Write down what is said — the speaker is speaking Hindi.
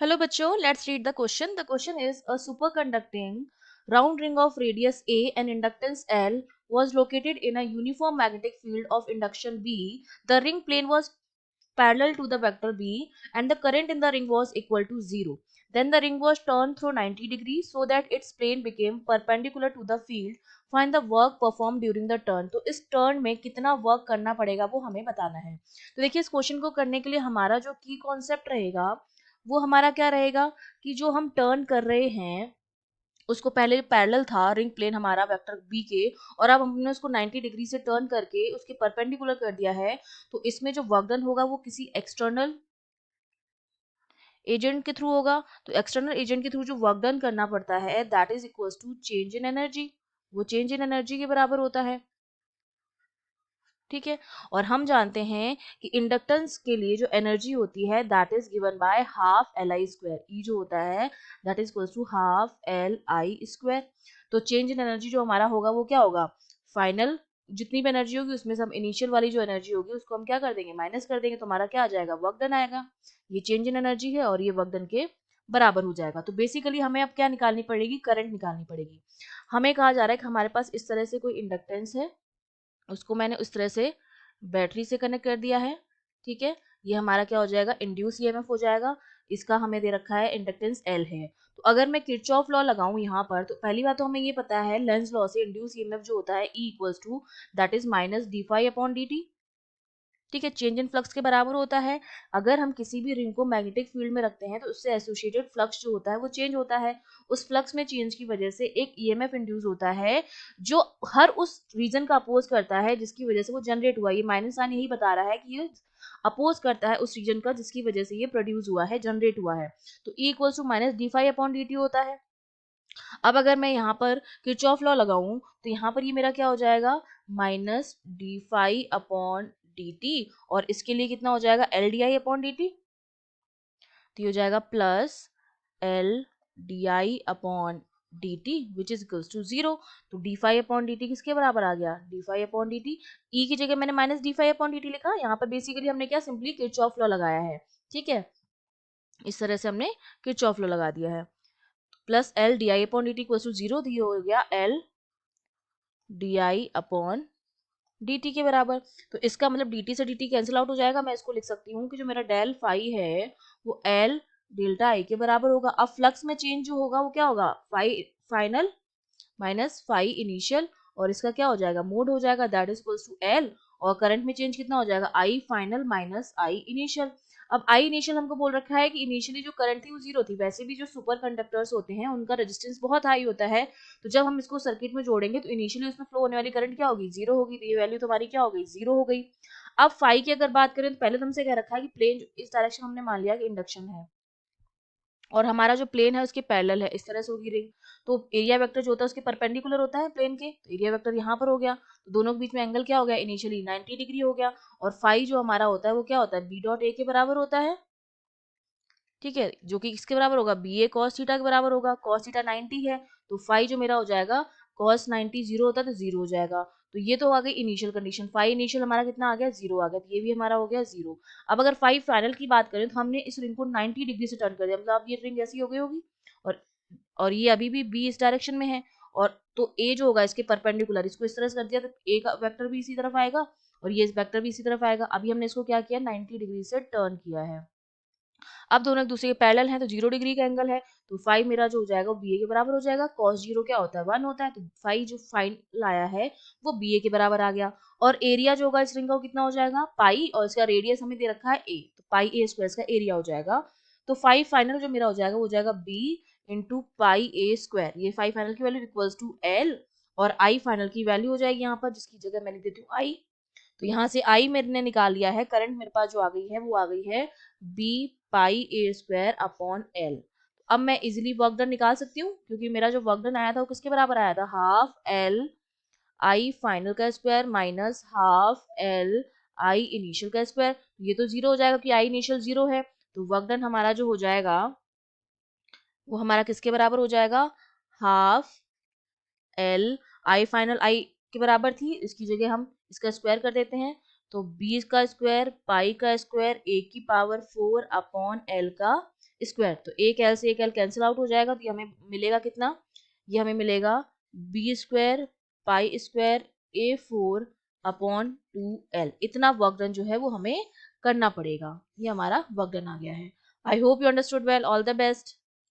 Hello बच्चों, let's read the question. The question is a superconducting round ring of radius A and inductance L was located in a uniform magnetic field of induction B. The ring plane was parallel to the vector B and the current in the ring was equal to 0. Then the ring was turned through 90 degrees so that its plane became perpendicular to the field. Find the work performed during the turn. तो इस टर्न में कितना वर्क करना पड़ेगा वो हमें बताना है. तो देखिए इस क्वेश्चन को करने के लिए हमारा जो की कॉन्सेप्ट रहेगा वो हमारा क्या रहेगा कि जो हम टर्न कर रहे हैं उसको पहले पैरेलल था रिंग प्लेन हमारा वेक्टर बी के, और अब हमने उसको 90 डिग्री से टर्न करके उसके परपेंडिकुलर कर दिया है. तो इसमें जो वर्क डन होगा वो किसी एक्सटर्नल एजेंट के थ्रू होगा. तो एक्सटर्नल एजेंट के थ्रू जो वर्क डन करना पड़ता है that is equals to change in energy. वो चेंज इन एनर्जी के बराबर होता है. ठीक है. और हम जानते हैं कि इंडक्टेंस के लिए जो एनर्जी होती है that is given by half L I square. E जो होता है that is equals to half L I square. तो चेंज इन एनर्जी जो हमारा होगा वो क्या होगा, फाइनल जितनी भी एनर्जी होगी उसमें से हम इनिशियल वाली जो एनर्जी होगी उसको हम क्या कर देंगे, माइनस कर देंगे. तो हमारा क्या आ जाएगा, वर्क डन आएगा. ये चेंज इन एनर्जी है और ये वर्क डन के बराबर हो जाएगा. तो बेसिकली हमें अब क्या निकालनी पड़ेगी, करंट निकालनी पड़ेगी. हमें कहा जा रहा है कि हमारे पास इस तरह से कोई इंडक्टेंस है, उसको मैंने उस तरह से बैटरी से कनेक्ट कर दिया है. ठीक है. ये हमारा क्या हो जाएगा, इंड्यूस ईएमएफ हो जाएगा. इसका हमें दे रखा है इंडक्टेंस एल है. तो अगर मैं किरचॉफ लॉ लगाऊं यहाँ पर तो पहली बात तो हमें ये पता है लेंज लॉ से इंड्यूस ईएमएफ जो होता है E equals to that is minus d phi upon d t. ठीक है. चेंज इन फ्लक्स के बराबर होता है. अगर हम किसी भी रिंग को मैग्नेटिक फील्ड में रखते हैं तो उससे एसोसिएटेड फ्लक्स जो होता है वो चेंज होता है. उस फ्लक्स में चेंज की वजह से एक ईएमएफ इंड्यूस होता है जो हर उस रीजन का अपोज करता है जिसकी वजह से वो जनरेट हुआ. ये माइनस साइन यही बता रहा है कि ये अपोज करता है उस रीजन का जिसकी वजह से ये प्रोड्यूस हुआ है, जनरेट हुआ है. तो E equals to minus d phi upon d t होता है. अब अगर मैं यहाँ पर किरचॉफ लॉ लगाऊं तो यहाँ पर ये मेरा क्या हो जाएगा, minus d phi upon d t. और इसके लिए कितना हो जाएगा, एल डी आई अपॉन डी टी. तो ये हो जाएगा plus L d I upon d t which is equals to 0. तो d phi upon d t किसके बराबर आ गया, d phi upon d t. E की जगह मैंने minus d phi upon d t लिखा. यहाँ पर बेसिकली हमने क्या सिंपली किरचॉफ लॉ लगाया है. ठीक है. इस तरह से हमने किरचॉफ लॉ लगा दिया है. Plus L d I upon d t equals to 0. तो ये हो गया एल डी आई अपॉन डी टी के बराबर. तो इसका मतलब डी टी से डी टी कैंसिल आउट हो जाएगा. मैं इसको लिख सकती हूँ कि जो मेरा डेल फाई है वो एल डेल्टा आई के बराबर होगा. अब फ्लक्स में चेंज जो होगा वो क्या होगा, phi final minus phi initial, और इसका क्या हो जाएगा, मोड हो जाएगा that is equals to L. और करंट में चेंज कितना हो जाएगा, I final minus I initial. अब आई इनिशियल हमको बोल रखा है कि इनिशियली जो करंट थी वो 0 थी. वैसे भी जो सुपर कंडक्टर्स होते हैं उनका रेजिस्टेंस बहुत हाई होता है. तो जब हम इसको सर्किट में जोड़ेंगे तो इनिशियली उसमें फ्लो होने वाली करंट क्या होगी, 0 होगी. तो ये वैल्यू तुम्हारी क्या हो गई, 0 हो गई. अब फाई की अगर बात करें तो पहले तुमसे कह रखा है कि प्लेन इस डायरेक्शन हमने मान लिया कि इंडक्शन है और हमारा जो प्लेन है उसके पैरेलल है, इस तरह से होगी रिंग. तो एरिया वेक्टर जो होता है उसके परपेंडिकुलर होता है प्लेन के. तो एरिया वेक्टर यहाँ पर हो गया. तो दोनों के बीच में एंगल क्या हो गया, इनिशियली 90 डिग्री हो गया. और फाई जो हमारा होता है वो क्या होता है, बी डॉट ए के बराबर होता है. ठीक है. जो कि किसके बराबर होगा, बी ए कॉस थीटा के बराबर होगा. कॉस थीटा 90 है तो फाई जो मेरा हो जाएगा कॉस 90 0 होता है तो 0 हो जाएगा. तो ये तो आ गई इनिशियल कंडीशन. फाई इनिशियल हमारा कितना आ गया, 0 आ गया. तो ये भी हमारा हो गया 0. अब अगर फाई फाइनल की बात करें तो हमने इस रिंग को 90 डिग्री से टर्न कर दिया. मतलब अब ये रिंग ऐसी हो गई होगी और ये अभी भी बी इस डायरेक्शन में है. और तो ए जो होगा इसके परपेंडिकुलर, इसको इस तरह से कर दिया तो ए का वेक्टर भी इसी तरफ आएगा और ये वेक्टर भी इसी तरफ आएगा. अभी हमने इसको क्या किया, 90 डिग्री से टर्न किया है. अब दोनों एक दूसरे के पैरेलल हैं तो 0 डिग्री का एंगल है. तो फाई मेरा जो हो जाएगा वो बी ए के बराबर हो जाएगा. कॉस 0 क्या होता है, 1 होता है. तो फाई जो फाइन लाया है वो बी ए के बराबर आ गया. और एरिया जो होगा इस रिंग का वो कितना हो जाएगा, पाई, और इसका रेडियस हमें दे रखा है ए. तो पाई ए स्क्वायर का एरिया हो जाएगा. तो फाई फाइनल जो मेरा हो जाएगा वो हो जाएगा बी इंटू पाई ए स्क्वायर. ये फाई फाइनल की वैल्यू इक्वल्स टू एल और आई फाइनल की वैल्यू हो जाएगी यहाँ पर जिसकी जगह मैं लिख देती हूँ आई. तो यहाँ से आई मैंने निकाल लिया है. करंट मेरे पास जो आ गई है वो आ गई है बी पाई ए स्क्वायर अपॉन एल. अब मैं इजिली वर्क डन निकाल सकती हूँ क्योंकि मेरा जो वर्क डन आया था वो किसके बराबर आया था, हाफ एल आई फाइनल का square minus half L I initial का स्क्वायर. ये तो 0 हो जाएगा क्योंकि आई इनिशियल 0 है. तो वर्क डन हमारा जो हो जाएगा वो हमारा किसके बराबर हो जाएगा, half L I final I के बराबर थी, इसकी जगह हम इसका स्क्वायर कर देते हैं. तो 20 का स्क्वायर पाई का स्क्वायर ए की पावर 4 अपॉन एल का स्क्वायर, तो एक एल से एक एल कैंसिल आउट हो जाएगा, तो ये हमें मिलेगा कितना, ये हमें मिलेगा B square pi square A4 upon 2L। इतना वर्क डन जो है वो हमें करना पड़ेगा। ये हमारा वर्क डन आ गया है। I hope you understood well. All the best.